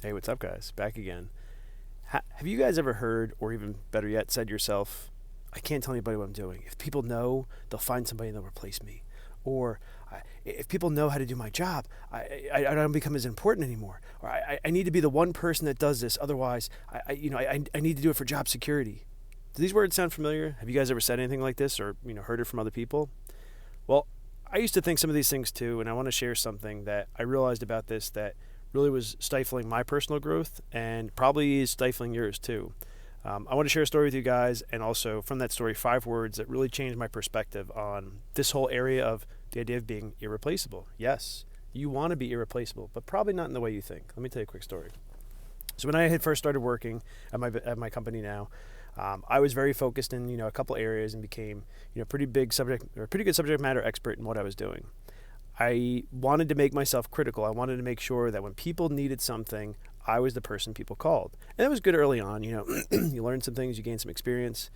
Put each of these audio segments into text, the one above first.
Hey, what's up, guys? Back again. Have you guys ever heard, or even better yet, said yourself, I can't tell anybody what I'm doing. If people know, they'll find somebody and they'll replace me. Or if people know how to do my job, I don't become as important anymore. Or I need to be the one person that does this. Otherwise, I need to do it for job security. Do these words sound familiar? Have you guys ever said anything like this or, heard it from other people? Well, I used to think some of these things too, and I want to share something that I realized about this that really was stifling my personal growth and probably is stifling yours too. I want to share a story with you guys, and also from that story, 5 words that really changed my perspective on this whole area of the idea of being irreplaceable. Yes, you want to be irreplaceable, but probably not in the way you think. Let me tell you a quick story. So when I had first started working at my company now, I was very focused in a couple areas and became pretty good subject matter expert in what I was doing. I wanted to make myself critical. I wanted to make sure that when people needed something, I was the person people called. And that was good early on. You learn some things, you gain some experience.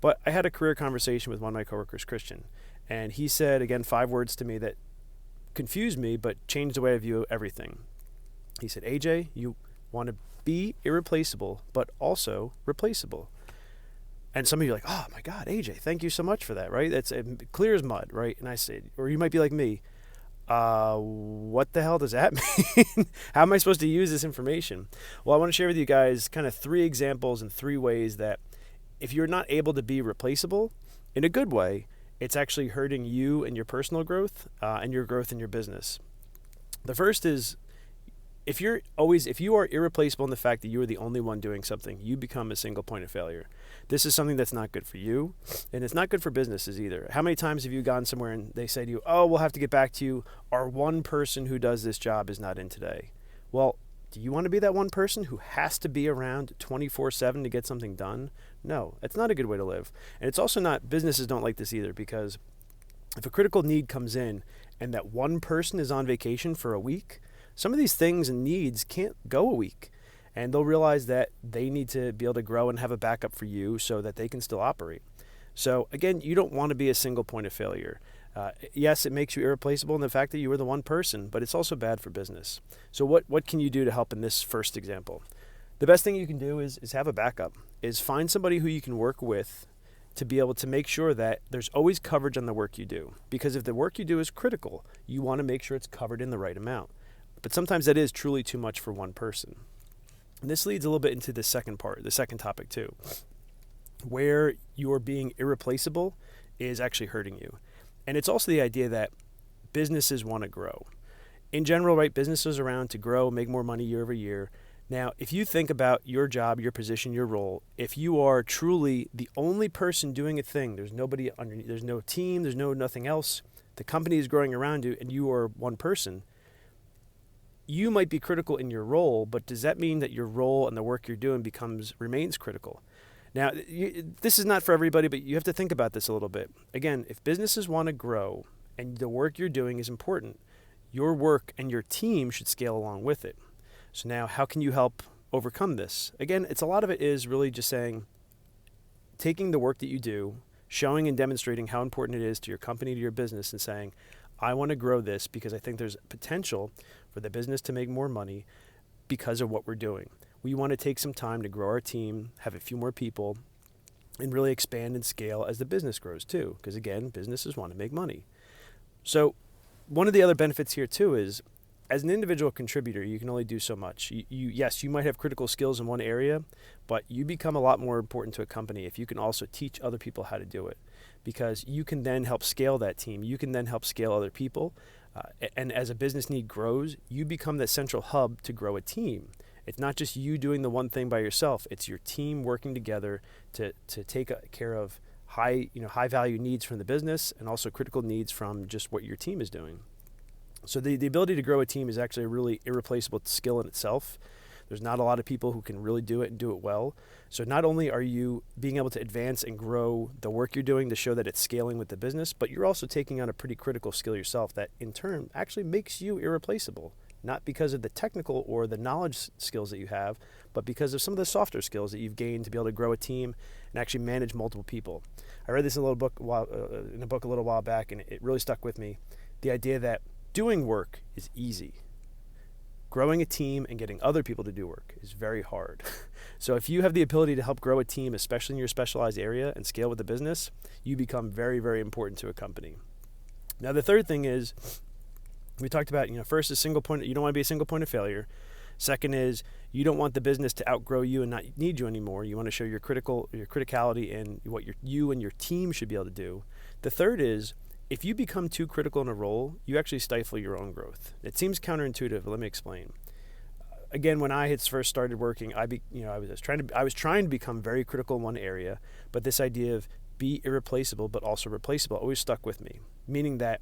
But I had a career conversation with one of my coworkers, Christian, and he said, again, 5 words to me that confused me but changed the way I view everything. He said, AJ, you want to be irreplaceable, but also replaceable. And some of you are like, oh my God, AJ, thank you so much for that, right? That's clear as mud, right? And I said, or you might be like me, what the hell does that mean? How am I supposed to use this information? Well, I want to share with you guys kind of 3 examples and 3 ways that if you're not able to be replaceable in a good way, it's actually hurting you and your personal growth and your growth in your business. The first is if you are irreplaceable in the fact that you are the only one doing something, you become a single point of failure. This is something that's not good for you, and it's not good for businesses either. How many times have you gone somewhere and they say to you, oh, we'll have to get back to you. Our one person who does this job is not in today. Well, do you want to be that one person who has to be around 24/7 to get something done? No, it's not a good way to live. And it's also not, businesses don't like this either, because if a critical need comes in and that one person is on vacation for a week, some of these things and needs can't go a week. And they'll realize that they need to be able to grow and have a backup for you so that they can still operate. So again, you don't want to be a single point of failure. Yes, it makes you irreplaceable in the fact that you are the one person, but it's also bad for business. So what can you do to help in this first example? The best thing you can do is have a backup, is find somebody who you can work with to be able to make sure that there's always coverage on the work you do. Because if the work you do is critical, you want to make sure it's covered in the right amount. But sometimes that is truly too much for one person. And this leads a little bit into the second part, the second topic too, where you're being irreplaceable is actually hurting you. And it's also the idea that businesses want to grow. In general, right, businesses are around to grow, make more money year over year. Now, if you think about your job, your position, your role, if you are truly the only person doing a thing, there's nobody underneath, there's no team, there's nothing else, the company is growing around you and you are one person, you might be critical in your role, but does that mean that your role and the work you're doing remains critical? Now, this is not for everybody, but you have to think about this a little bit. Again, if businesses want to grow and the work you're doing is important, your work and your team should scale along with it. So now, how can you help overcome this? Again, a lot of it is really just saying, taking the work that you do, showing and demonstrating how important it is to your company, to your business, and saying, I want to grow this because I think there's potential for the business to make more money because of what we're doing. We want to take some time to grow our team, have a few more people, and really expand and scale as the business grows too. Because again, businesses want to make money. So one of the other benefits here too is, as an individual contributor, you can only do so much. Yes, you might have critical skills in one area, but you become a lot more important to a company if you can also teach other people how to do it, because you can then help scale that team. You can then help scale other people. And as a business need grows, you become that central hub to grow a team. It's not just you doing the one thing by yourself. It's your team working together to take care of high value needs from the business and also critical needs from just what your team is doing. So the ability to grow a team is actually a really irreplaceable skill in itself. There's not a lot of people who can really do it and do it well. So not only are you being able to advance and grow the work you're doing to show that it's scaling with the business, but you're also taking on a pretty critical skill yourself that in turn actually makes you irreplaceable. Not because of the technical or the knowledge skills that you have, but because of some of the softer skills that you've gained to be able to grow a team and actually manage multiple people. I read this in a book a little while back, and it really stuck with me. The idea that doing work is easy. growing a team and getting other people to do work is very hard. So if you have the ability to help grow a team, especially in your specialized area, and scale with the business, you become very, very important to a company. Now, the third thing is, we talked about, first is you don't want to be a single point of failure. Second is, you don't want the business to outgrow you and not need you anymore. You want to show your criticality in what you and your team should be able to do. The third is, if you become too critical in a role, you actually stifle your own growth. It seems counterintuitive, but let me explain. Again, when I had first started working, I was trying to become very critical in one area, but this idea of be irreplaceable but also replaceable always stuck with me. Meaning that,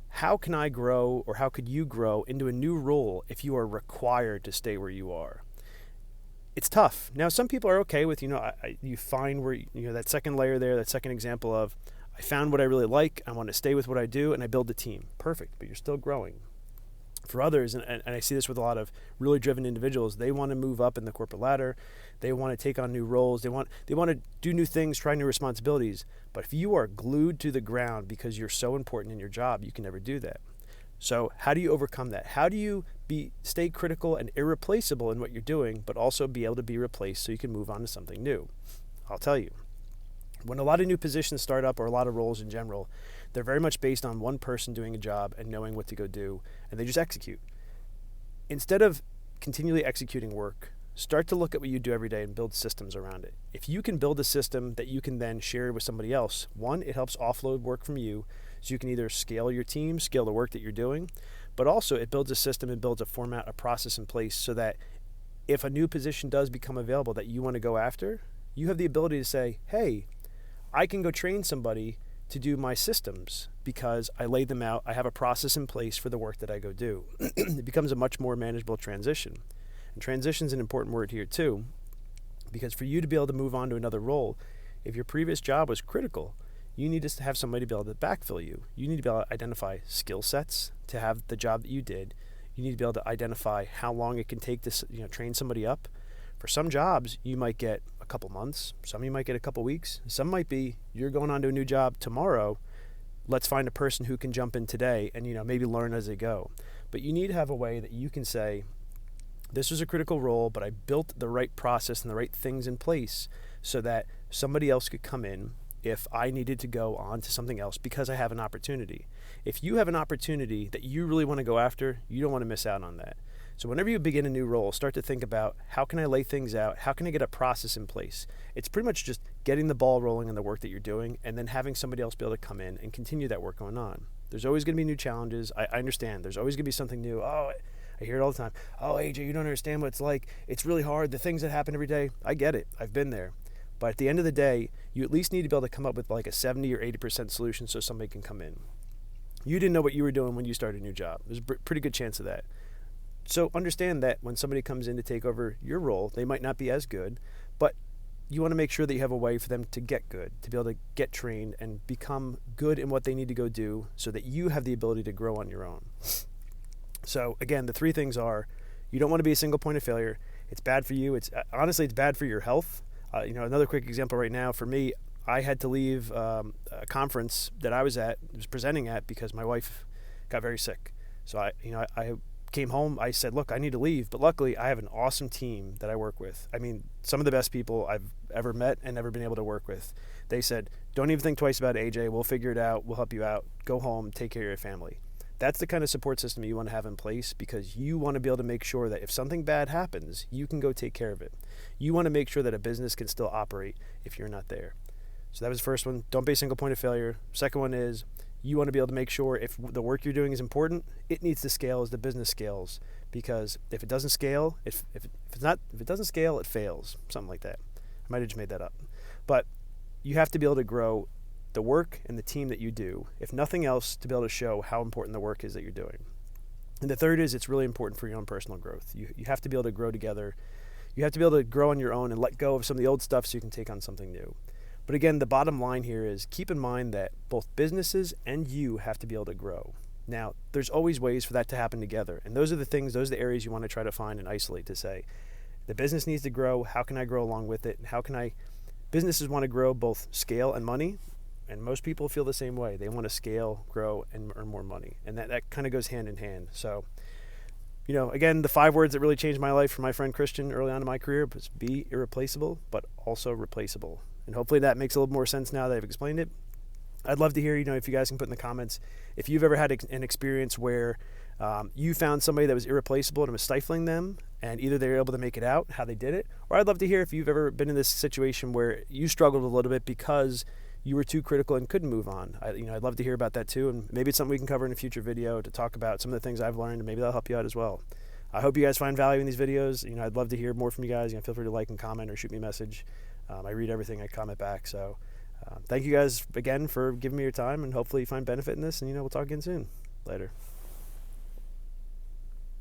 how can I grow, or how could you grow into a new role if you are required to stay where you are? It's tough. Now, some people are okay with, you find where, that second layer there, that second example of, I found what I really like, I want to stay with what I do, and I build a team. Perfect, but you're still growing. For others, and I see this with a lot of really driven individuals, they want to move up in the corporate ladder, they want to take on new roles, they want to do new things, try new responsibilities. But if you are glued to the ground because you're so important in your job, you can never do that. So how do you overcome that? How do you stay critical and irreplaceable in what you're doing, but also be able to be replaced so you can move on to something new? I'll tell you. When a lot of new positions start up, or a lot of roles in general, they're very much based on one person doing a job and knowing what to go do, and they just execute. Instead of continually executing work, start to look at what you do every day and build systems around it. If you can build a system that you can then share with somebody else, one, it helps offload work from you, so you can either scale your team, scale the work that you're doing, but also it builds a system and builds a format, a process in place so that if a new position does become available that you want to go after, you have the ability to say, hey, I can go train somebody to do my systems because I laid them out. I have a process in place for the work that I go do. It becomes a much more manageable transition. And transition is an important word here too, because for you to be able to move on to another role, if your previous job was critical, you need to have somebody to be able to backfill you. You need to be able to identify skill sets to have the job that you did. You need to be able to identify how long it can take to train somebody up. For some jobs, you might get a couple months. Some you might get a couple weeks. Some might be, you're going on to a new job tomorrow. Let's find a person who can jump in today and maybe learn as they go. But you need to have a way that you can say, this was a critical role, but I built the right process and the right things in place so that somebody else could come in if I needed to go on to something else because I have an opportunity. If you have an opportunity that you really want to go after, you don't want to miss out on that. So whenever you begin a new role, start to think about, how can I lay things out? How can I get a process in place? It's pretty much just getting the ball rolling in the work that you're doing and then having somebody else be able to come in and continue that work going on. There's always going to be new challenges. I understand. There's always going to be something new. Oh, I hear it all the time. Oh, AJ, you don't understand what it's like. It's really hard. The things that happen every day. I get it. I've been there. But at the end of the day, you at least need to be able to come up with like a 70 or 80% solution so somebody can come in. You didn't know what you were doing when you started a new job. There's a pretty good chance of that. So understand that when somebody comes in to take over your role, they might not be as good, but you want to make sure that you have a way for them to get good, to be able to get trained and become good in what they need to go do so that you have the ability to grow on your own. So again, the three things are, you don't want to be a single point of failure. It's bad for you. Honestly, it's bad for your health. Another quick example right now for me, I had to leave a conference that I was presenting at because my wife got very sick. So I came home, I said, look, I need to leave. But luckily, I have an awesome team that I work with. I mean, some of the best people I've ever met and ever been able to work with. They said, don't even think twice about it, AJ. We'll figure it out. We'll help you out. Go home. Take care of your family. That's the kind of support system you want to have in place because you want to be able to make sure that if something bad happens, you can go take care of it. You want to make sure that a business can still operate if you're not there. So that was the first one. Don't be a single point of failure. Second one is, you want to be able to make sure if the work you're doing is important, it needs to scale as the business scales. Because if it doesn't scale, if it doesn't scale, it fails. Something like that. I might have just made that up. But you have to be able to grow the work and the team that you do, if nothing else, to be able to show how important the work is that you're doing. And the third is, it's really important for your own personal growth. You have to be able to grow together. You have to be able to grow on your own and let go of some of the old stuff so you can take on something new. But again, the bottom line here is, keep in mind that both businesses and you have to be able to grow. Now, there's always ways for that to happen together. And those are the areas you want to try to find and isolate to say, the business needs to grow. How can I grow along with it? And businesses want to grow both scale and money. And most people feel the same way. They want to scale, grow, and earn more money. And that kind of goes hand in hand. So again, the 5 words that really changed my life from my friend Christian early on in my career was be irreplaceable, but also replaceable. And hopefully that makes a little more sense now that I've explained it. I'd love to hear, if you guys can put in the comments, if you've ever had an experience where you found somebody that was irreplaceable and it was stifling them, and either they were able to make it out, how they did it, or I'd love to hear if you've ever been in this situation where you struggled a little bit because you were too critical and couldn't move on. I'd love to hear about that too, and maybe it's something we can cover in a future video to talk about some of the things I've learned, and maybe that'll help you out as well. I hope you guys find value in these videos. I'd love to hear more from you guys. Feel free to like and comment or shoot me a message. I read everything, I comment back. So thank you guys again for giving me your time, and hopefully you find benefit in this, and we'll talk again soon. Later.